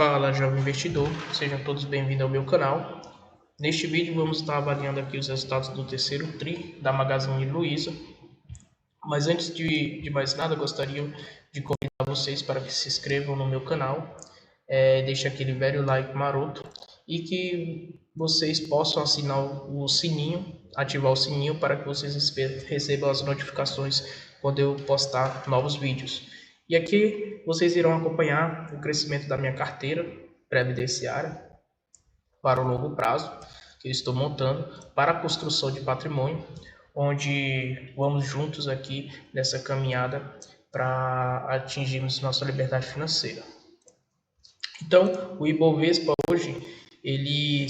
Fala, jovem investidor, sejam todos bem-vindos ao meu canal. Neste vídeo vamos estar avaliando aqui os resultados do terceiro TRI da Magazine Luiza. Mas antes de mais nada, gostaria de convidar vocês para que se inscrevam no meu canal, deixe aquele velho like maroto e que vocês possam assinar o sininho, ativar o sininho para que vocês recebam as notificações quando eu postar novos vídeos. E aqui vocês irão acompanhar o crescimento da minha carteira previdenciária para o longo prazo, que eu estou montando para a construção de patrimônio, onde vamos juntos aqui nessa caminhada para atingirmos nossa liberdade financeira. Então, o Ibovespa hoje, ele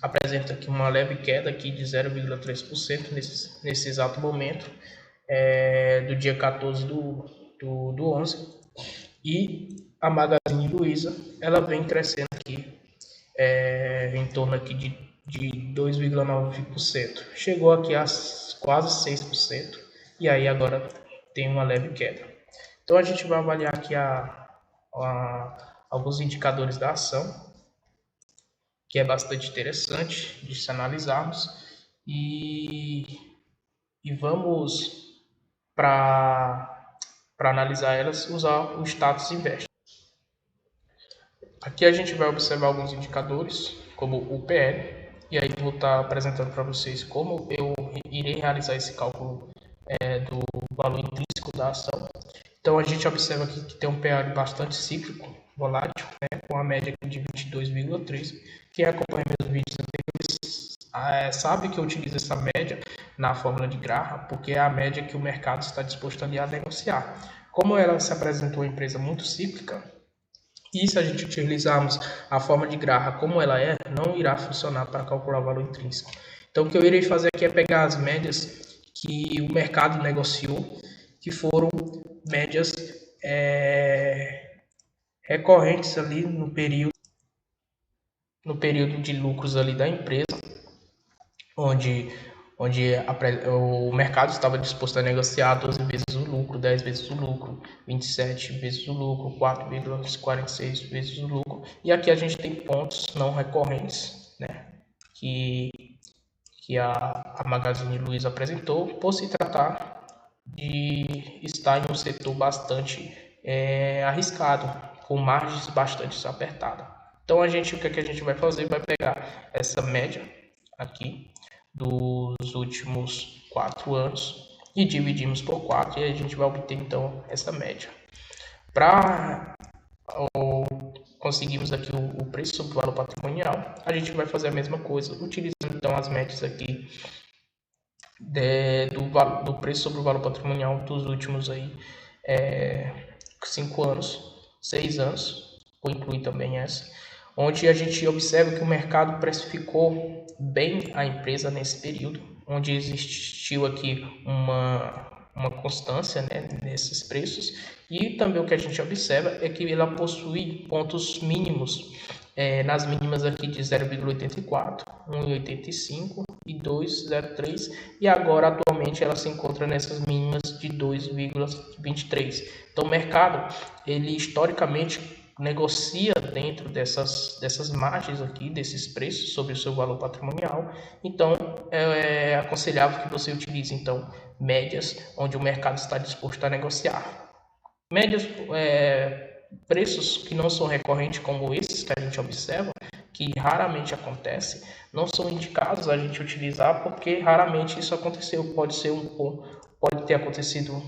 apresenta aqui uma leve queda aqui de 0,3% nesse exato momento, do dia 14 do 11, e a Magazine Luiza ela vem crescendo aqui em torno aqui de 2,9%, chegou aqui a quase 6%, e aí agora tem uma leve queda. Então a gente vai avaliar aqui alguns indicadores da ação, que é bastante interessante de se analisarmos, e vamos para analisar elas, usar o status invest. Aqui a gente vai observar alguns indicadores, como o PL, e aí vou estar apresentando para vocês como eu irei realizar esse cálculo do valor intrínseco da ação. Então a gente observa aqui que tem um PL bastante cíclico, volátil, com a média de 22,3. Quem acompanha meus vídeos anteriores sabe que eu utilizo essa média na fórmula de Graham, porque é a média que o mercado está disposto ali a negociar. Como ela se apresentou uma empresa muito cíclica, e se a gente utilizarmos a forma de Graham como ela não irá funcionar para calcular o valor intrínseco. Então o que eu irei fazer aqui é pegar as médias que o mercado negociou, que foram médias recorrentes ali no período de lucros ali da empresa, onde o mercado estava disposto a negociar 12 vezes o lucro, 10 vezes o lucro, 27 vezes o lucro, 4,46 vezes o lucro. E aqui a gente tem pontos não recorrentes, que a Magazine Luiza apresentou, por se tratar de estar em um setor bastante arriscado, com margens bastante apertadas. Então o que a gente vai fazer? Vai pegar essa média aqui dos últimos 4 anos e dividimos por 4, e a gente vai obter então essa média. Para conseguirmos aqui o preço sobre o valor patrimonial, a gente vai fazer a mesma coisa, utilizando então as médias aqui do preço sobre o valor patrimonial dos últimos aí 5 anos, 6 anos, vou incluir também essa, onde a gente observa que o mercado precificou bem a empresa nesse período, onde existiu aqui uma constância nesses preços, e também o que a gente observa é que ela possui pontos mínimos, nas mínimas aqui de 0,84, 1,85 e 2,03, e agora atualmente ela se encontra nessas mínimas de 2,23. Então o mercado, ele historicamente negocia dentro dessas margens aqui, desses preços sobre o seu valor patrimonial. Então é aconselhável que você utilize então médias onde o mercado está disposto a negociar. Médias, preços que não são recorrentes como esses que a gente observa, que raramente acontece, não são indicados a gente utilizar, porque raramente isso aconteceu. Pode ter acontecido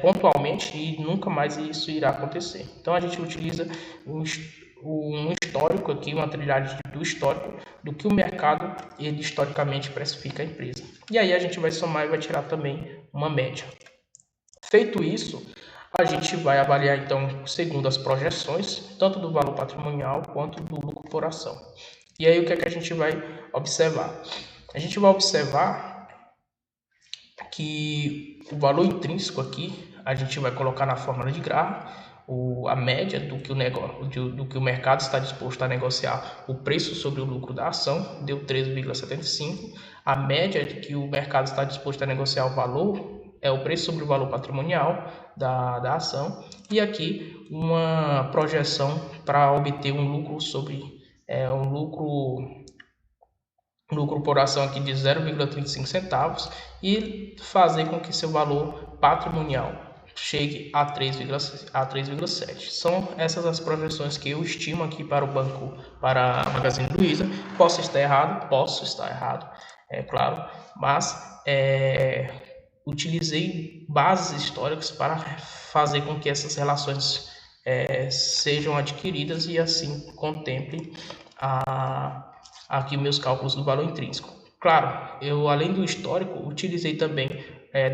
pontualmente e nunca mais isso irá acontecer. Então a gente utiliza um histórico aqui, uma trilhagem do histórico do que o mercado ele historicamente precifica a empresa. E aí a gente vai somar e vai tirar também uma média. Feito isso, a gente vai avaliar então segundo as projeções, tanto do valor patrimonial quanto do lucro por ação. E aí o que é que a gente vai observar? A gente vai observar que o valor intrínseco aqui, a gente vai colocar na fórmula de Graham a média do que o mercado está disposto a negociar, o preço sobre o lucro da ação, deu 13,75. A média de que o mercado está disposto a negociar o valor é o preço sobre o valor patrimonial da ação, e aqui uma projeção para obter um lucro lucro por ação aqui de 0,35 centavos e fazer com que seu valor patrimonial chegue a 3,7. São essas as projeções que eu estimo aqui para o banco, para a Magazine Luiza. Posso estar errado, é claro, mas utilizei bases históricas para fazer com que essas relações sejam adquiridas e assim contemple aqui meus cálculos do valor intrínseco. Claro, eu além do histórico utilizei também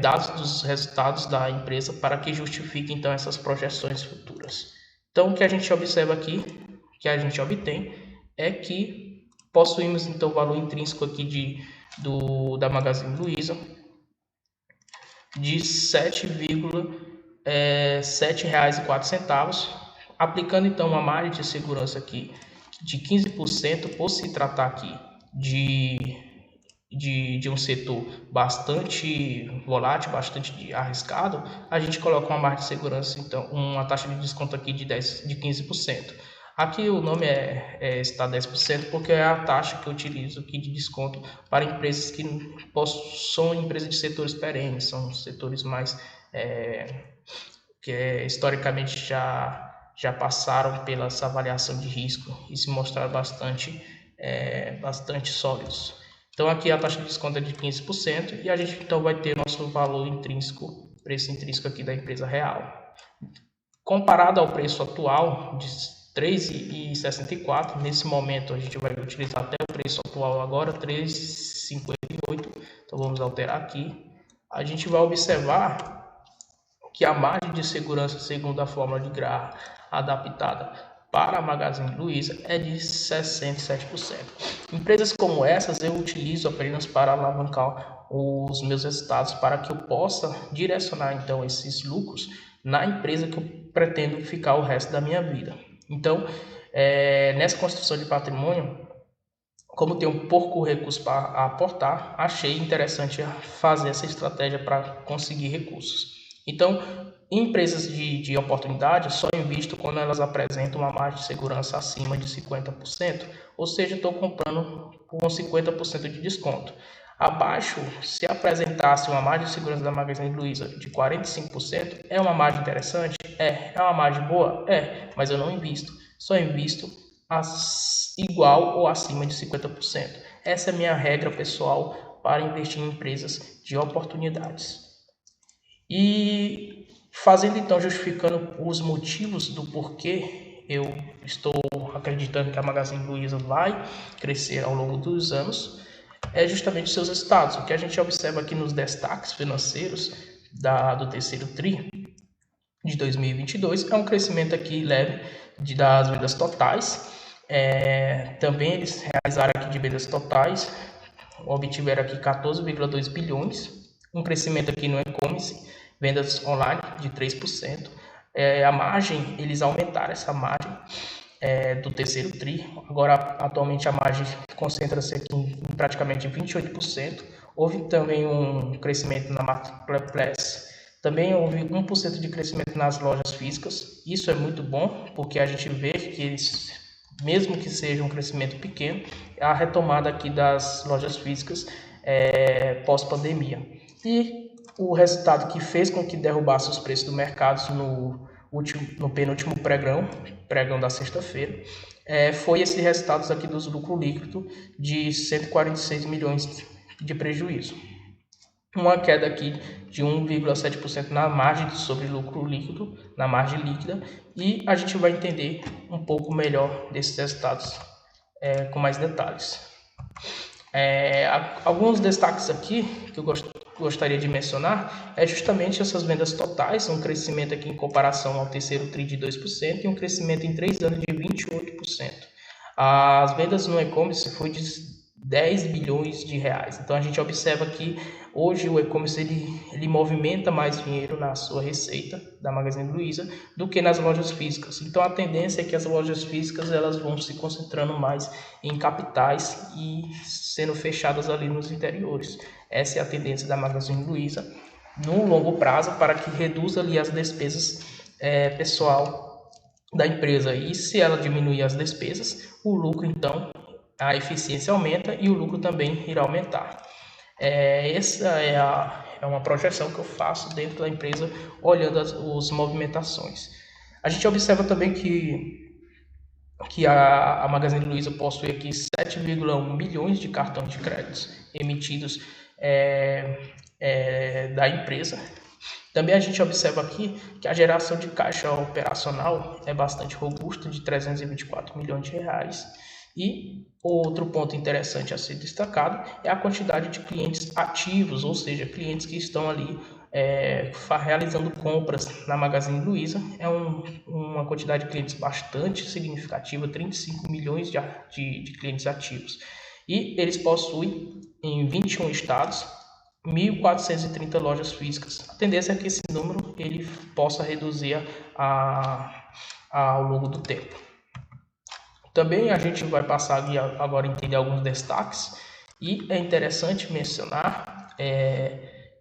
dados dos resultados da empresa para que justifique então essas projeções futuras. Então o que a gente observa aqui, que a gente obtém é que possuímos então o valor intrínseco aqui da Magazine Luiza de R$ 7,04, aplicando então uma margem de segurança aqui de 15%, por se tratar aqui de um setor bastante volátil, bastante arriscado, a gente coloca uma margem de segurança, então uma taxa de desconto aqui de 15%. Aqui o nome está 10% porque é a taxa que eu utilizo aqui de desconto para empresas que são empresas de setores perenes, são setores mais que historicamente já passaram pela essa avaliação de risco e se mostraram bastante sólidos. Então aqui a taxa de desconto é de 15% e a gente então vai ter nosso valor intrínseco, preço intrínseco aqui da empresa real. Comparado ao preço atual de R$ 3,64, nesse momento a gente vai utilizar até o preço atual agora, R$ 3,58. Então vamos alterar aqui. A gente vai observar que a margem de segurança segundo a fórmula de Graham adaptada para a Magazine Luiza é de 67%. Empresas como essas eu utilizo apenas para alavancar os meus resultados, para que eu possa direcionar então esses lucros na empresa que eu pretendo ficar o resto da minha vida. Então, nessa construção de patrimônio, como tenho pouco recurso para aportar, achei interessante fazer essa estratégia para conseguir recursos. Então, em empresas de oportunidade, só invisto quando elas apresentam uma margem de segurança acima de 50%, ou seja, estou comprando com 50% de desconto. Abaixo, se apresentasse uma margem de segurança da Magazine Luiza de 45%, é uma margem interessante? É uma margem boa? Mas eu não invisto. Só invisto igual ou acima de 50%. Essa é a minha regra pessoal para investir em empresas de oportunidades. E fazendo então, justificando os motivos do porquê eu estou acreditando que a Magazine Luiza vai crescer ao longo dos anos, é justamente seus resultados. O que a gente observa aqui nos destaques financeiros do terceiro TRI de 2022 é um crescimento aqui leve das vendas totais. Também eles realizaram aqui de vendas totais, obtiveram aqui 14,2 bilhões, um crescimento aqui no e-commerce, vendas online de 3%. A margem, eles aumentaram essa margem do terceiro TRI. Agora, atualmente, a margem concentra-se aqui em praticamente 28%. Houve também um crescimento na Marketplace. Também houve 1% de crescimento nas lojas físicas. Isso é muito bom, porque a gente vê que eles, mesmo que seja um crescimento pequeno, a retomada aqui das lojas físicas pós-pandemia. E o resultado que fez com que derrubasse os preços do mercado no penúltimo pregão da sexta-feira, foi esse resultado aqui dos lucro líquido de 146 milhões de prejuízo. Uma queda aqui de 1,7% na margem sobre lucro líquido, na margem líquida, e a gente vai entender um pouco melhor desses resultados com mais detalhes. Alguns destaques aqui que eu gostaria de mencionar é justamente essas vendas totais, um crescimento aqui em comparação ao terceiro TRI de 2% e um crescimento em 3 anos de 28%. As vendas no e-commerce foi de 10 bilhões de reais. Então a gente observa que hoje o e-commerce ele movimenta mais dinheiro na sua receita da Magazine Luiza do que nas lojas físicas. Então a tendência é que as lojas físicas elas vão se concentrando mais em capitais e sendo fechadas ali nos interiores. Essa é a tendência da Magazine Luiza no longo prazo, para que reduza ali as despesas pessoal da empresa, e se ela diminuir as despesas, o lucro então, a eficiência aumenta e o lucro também irá aumentar. Essa é uma projeção que eu faço dentro da empresa, olhando as movimentações. A gente observa também que a Magazine Luiza possui aqui 7,1 milhões de cartões de créditos emitidos da empresa. Também a gente observa aqui que a geração de caixa operacional é bastante robusta, de 324 milhões de reais. E outro ponto interessante a ser destacado é a quantidade de clientes ativos, ou seja, clientes que estão ali realizando compras na Magazine Luiza. É uma quantidade de clientes bastante significativa, 35 milhões de clientes ativos. E eles possuem em 21 estados 1.430 lojas físicas. A tendência é que esse número ele possa reduzir ao longo do tempo. Também a gente vai passar ali agora a entender alguns destaques, e é interessante mencionar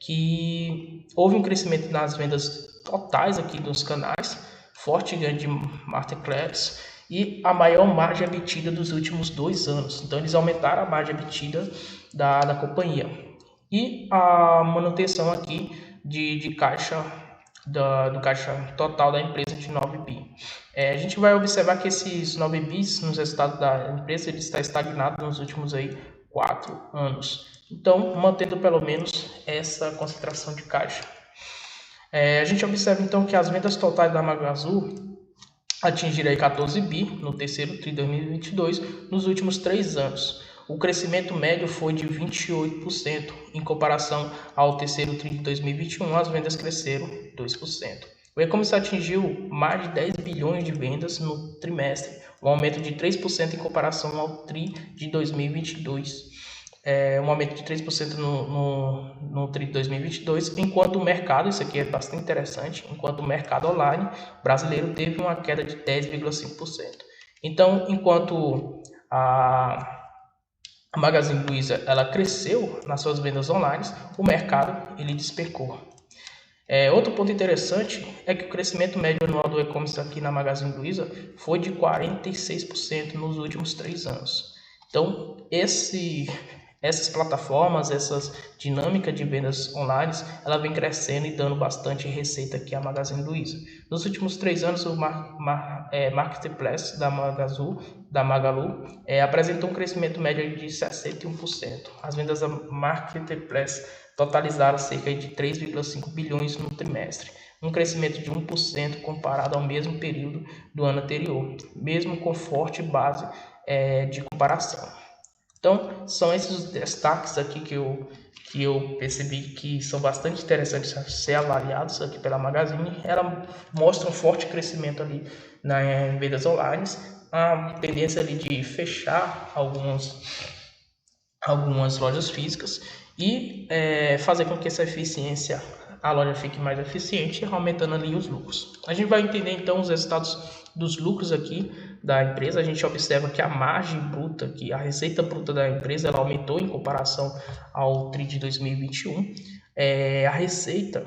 que houve um crescimento nas vendas totais aqui dos canais, forte ganho de marketplace e a maior margem obtida dos últimos 2 anos. Então eles aumentaram a margem obtida da companhia. E a manutenção aqui de caixa, do caixa total da empresa de 9 bi. A gente vai observar que esses 9 bis nos resultados da empresa ele está estagnado nos últimos 4 anos. Então, mantendo pelo menos essa concentração de caixa. A gente observa então que as vendas totais da Magazu atingiram 14 bi no terceiro TRI de 2022 nos últimos 3 anos. O crescimento médio foi de 28%, em comparação ao terceiro TRI de 2021, as vendas cresceram 2%. O e-commerce atingiu mais de 10 bilhões de vendas no trimestre, um aumento de 3% em comparação ao TRI de 2022. Um aumento de 3% no TRI de 2022, enquanto o mercado, isso aqui é bastante interessante, enquanto o mercado online brasileiro teve uma queda de 10,5%. Então, enquanto a Magazine Luiza ela cresceu nas suas vendas online, o mercado ele despencou. Outro ponto interessante é que o crescimento médio anual do e-commerce aqui na Magazine Luiza foi de 46% nos últimos 3 anos. Então, essas plataformas, essas dinâmicas de vendas online, ela vem crescendo e dando bastante receita aqui à Magazine Luiza. Nos últimos 3 anos, o Marketplace da Magalu apresentou um crescimento médio de 61%. As vendas da Marketplace totalizaram cerca de 3,5 bilhões no trimestre, um crescimento de 1% comparado ao mesmo período do ano anterior, mesmo com forte base de comparação. Então, são esses os destaques aqui que eu percebi que são bastante interessantes a ser avaliados aqui pela Magazine. Ela mostra um forte crescimento ali em vendas online, a tendência ali de fechar algumas lojas físicas e fazer com que essa eficiência, a loja fique mais eficiente, aumentando ali os lucros. A gente vai entender então os resultados dos lucros aqui da empresa. A gente observa que a margem bruta, que a receita bruta da empresa, ela aumentou em comparação ao TRI de 2021. A receita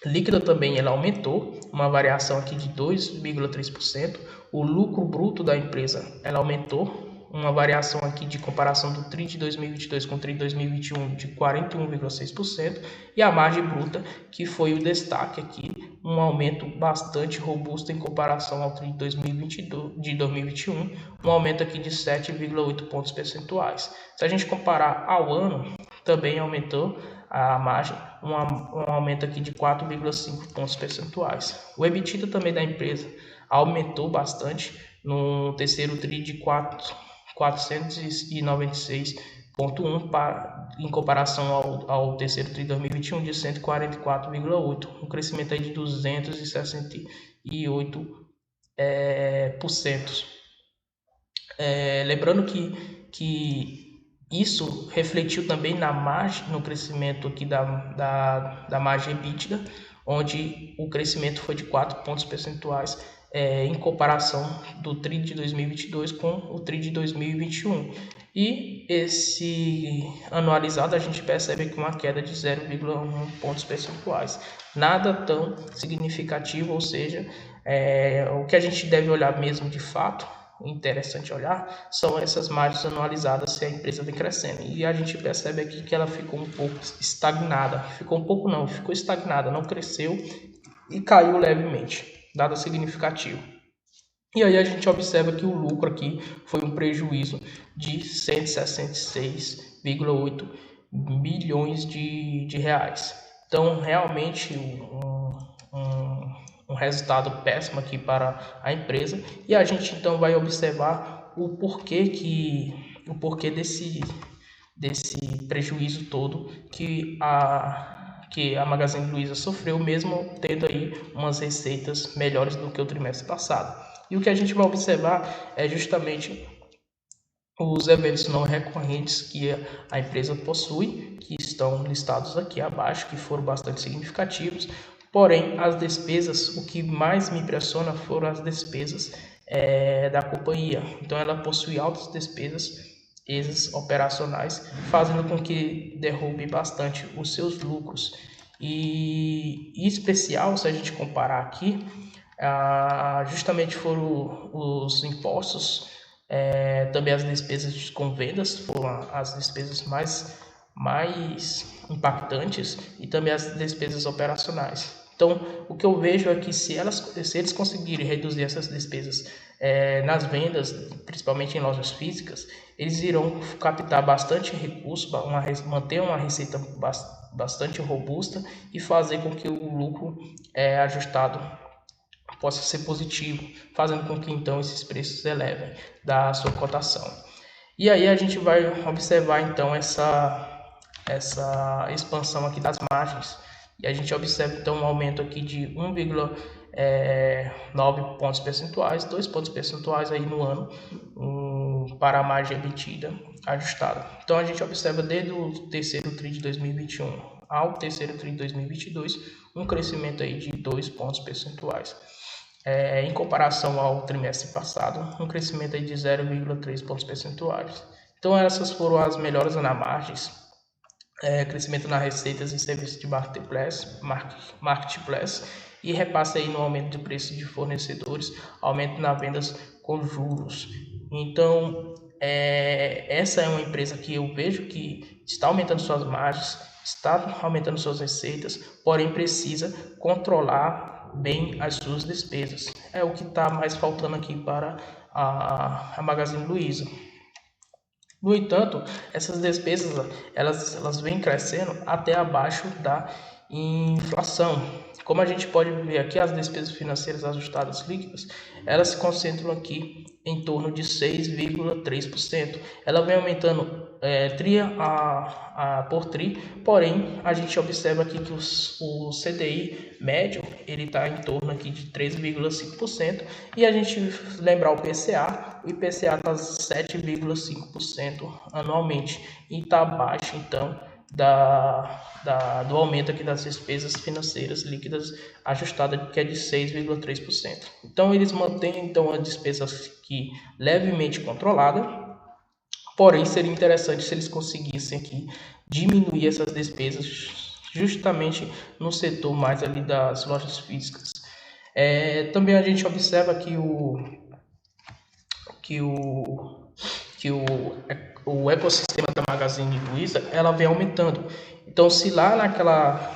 líquida também ela aumentou, uma variação aqui de 2,3%. O lucro bruto da empresa ela aumentou, uma variação aqui de comparação do TRI de 2022 com o TRI de 2021 de 41,6%, e a margem bruta, que foi o destaque aqui, um aumento bastante robusto em comparação ao TRI de 2021, um aumento aqui de 7,8 pontos percentuais. Se a gente comparar ao ano, também aumentou a margem, um aumento aqui de 4,5 pontos percentuais. O EBITDA também da empresa aumentou bastante no terceiro TRI de 496,1 em comparação ao terceiro TRI de 2021 de 144,8, um crescimento aí de 268%. Lembrando que isso refletiu também na margem, no crescimento aqui da margem EBITDA, onde o crescimento foi de 4 pontos percentuais em comparação do TRI de 2022 com o TRI de 2021. E esse anualizado a gente percebe aqui uma queda de 0,1 pontos percentuais. Nada tão significativo, ou seja, o que a gente deve olhar mesmo de fato, interessante olhar, são essas margens anualizadas se a empresa vem crescendo. E a gente percebe aqui que ela ficou um pouco estagnada. Ficou um pouco não, ficou estagnada, não cresceu e caiu levemente, nada significativo. E aí a gente observa que o lucro aqui foi um prejuízo de 166,8 bilhões de reais. Então, realmente um resultado péssimo aqui para a empresa. E a gente então vai observar o porquê desse prejuízo todo que a Magazine Luiza sofreu, mesmo tendo aí umas receitas melhores do que o trimestre passado. E o que a gente vai observar é justamente os eventos não recorrentes que a empresa possui, que estão listados aqui abaixo, que foram bastante significativos. Porém, as despesas, o que mais me impressiona foram as despesas da companhia. Então, ela possui altas despesas operacionais, fazendo com que derrube bastante os seus lucros. E em especial, se a gente comparar aqui, justamente foram os impostos, também as despesas com vendas foram as despesas mais impactantes, e também as despesas operacionais. Então, o que eu vejo é que se eles conseguirem reduzir essas despesas nas vendas, principalmente em lojas físicas, eles irão captar bastante recurso, manter uma receita bastante robusta e fazer com que o lucro ajustado possa ser positivo, fazendo com que então esses preços elevem da sua cotação. E aí a gente vai observar então essa expansão aqui das margens, e a gente observa então um aumento aqui de 1,9 pontos percentuais, 2 pontos percentuais aí no ano, para a margem emitida ajustada. Então a gente observa desde o terceiro TRI de 2021 ao terceiro TRI de 2022 um crescimento aí de 2 pontos percentuais. Em comparação ao trimestre passado, um crescimento aí de 0,3 pontos percentuais. Então essas foram as melhores na margens, crescimento nas receitas e serviços de marketplace, e repasse aí no aumento de preço de fornecedores, aumento nas vendas com juros. Então, essa é uma empresa que eu vejo que está aumentando suas margens, está aumentando suas receitas, porém precisa controlar bem as suas despesas. É o que está mais faltando aqui para a Magazine Luiza. No entanto, essas despesas elas vêm crescendo até abaixo da inflação. Como a gente pode ver aqui, as despesas financeiras ajustadas líquidas, elas se concentram aqui em torno de 6,3%. Ela vem aumentando por TRI, porém a gente observa aqui que o CDI médio ele está em torno aqui de 3,5%, e a gente lembrar o IPCA está 7,5% anualmente, e está abaixo então do aumento aqui das despesas financeiras líquidas ajustadas, que é de 6,3%. Então eles mantêm então a despesa aqui levemente controlada, porém seria interessante se eles conseguissem aqui diminuir essas despesas justamente no setor mais ali das lojas físicas. Também a gente observa que o ecossistema da Magazine Luiza ela vem aumentando. Então, se lá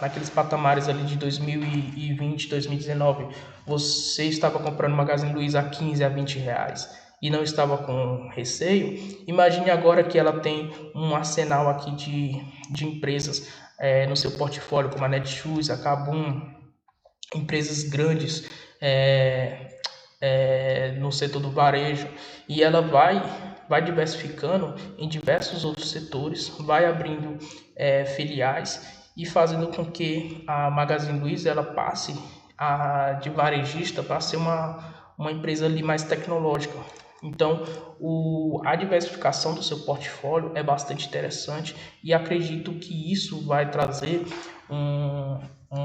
naqueles patamares ali de 2020, 2019, você estava comprando Magazine Luiza a 15 a 20 reais e não estava com receio, imagine agora que ela tem um arsenal aqui de empresas no seu portfólio, como a Netshoes, a Kabum, empresas grandes no setor do varejo, e ela vai diversificando em diversos outros setores, vai abrindo filiais e fazendo com que a Magazine Luiza ela passe de varejista para ser uma empresa ali mais tecnológica. Então, a diversificação do seu portfólio é bastante interessante, e acredito que isso vai trazer um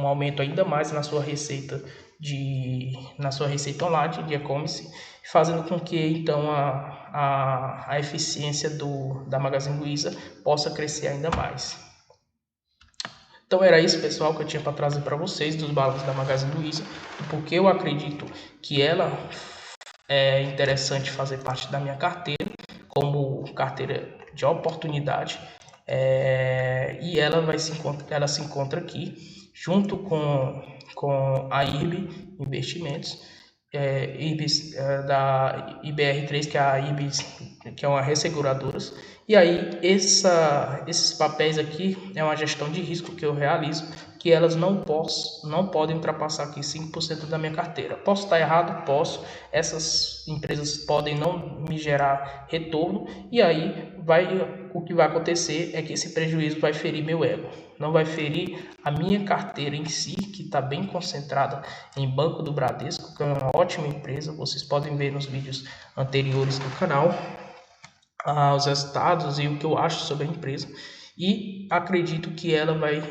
aumento ainda mais na sua receita na sua receita online de e-commerce, fazendo com que então a eficiência da Magazine Luiza possa crescer ainda mais. Então era isso, pessoal, que eu tinha para trazer para vocês dos balanços da Magazine Luiza, porque eu acredito que ela é interessante fazer parte da minha carteira, como carteira de oportunidade, e ela se encontra aqui junto com a IRB Investimentos, IBS, da IBR3, que é a IBS, que é uma resseguradora. E aí esses papéis aqui é uma gestão de risco que eu realizo, que elas não podem ultrapassar aqui 5% da minha carteira. Posso estar errado? Posso. Essas empresas podem não me gerar retorno, e aí o que vai acontecer é que esse prejuízo vai ferir meu ego. Não vai ferir a minha carteira em si, que está bem concentrada em Banco do Bradesco, que é uma ótima empresa. Vocês podem ver nos vídeos anteriores do canal os resultados e o que eu acho sobre a empresa, e acredito que ela vai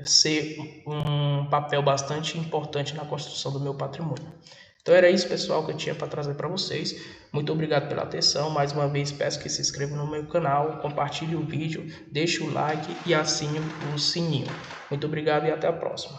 ser um papel bastante importante na construção do meu patrimônio. Então era isso, pessoal, que eu tinha para trazer para vocês. Muito obrigado pela atenção. Mais uma vez peço que se inscrevam no meu canal, compartilhe o vídeo, deixe o like e assine o sininho. Muito obrigado e até a próxima.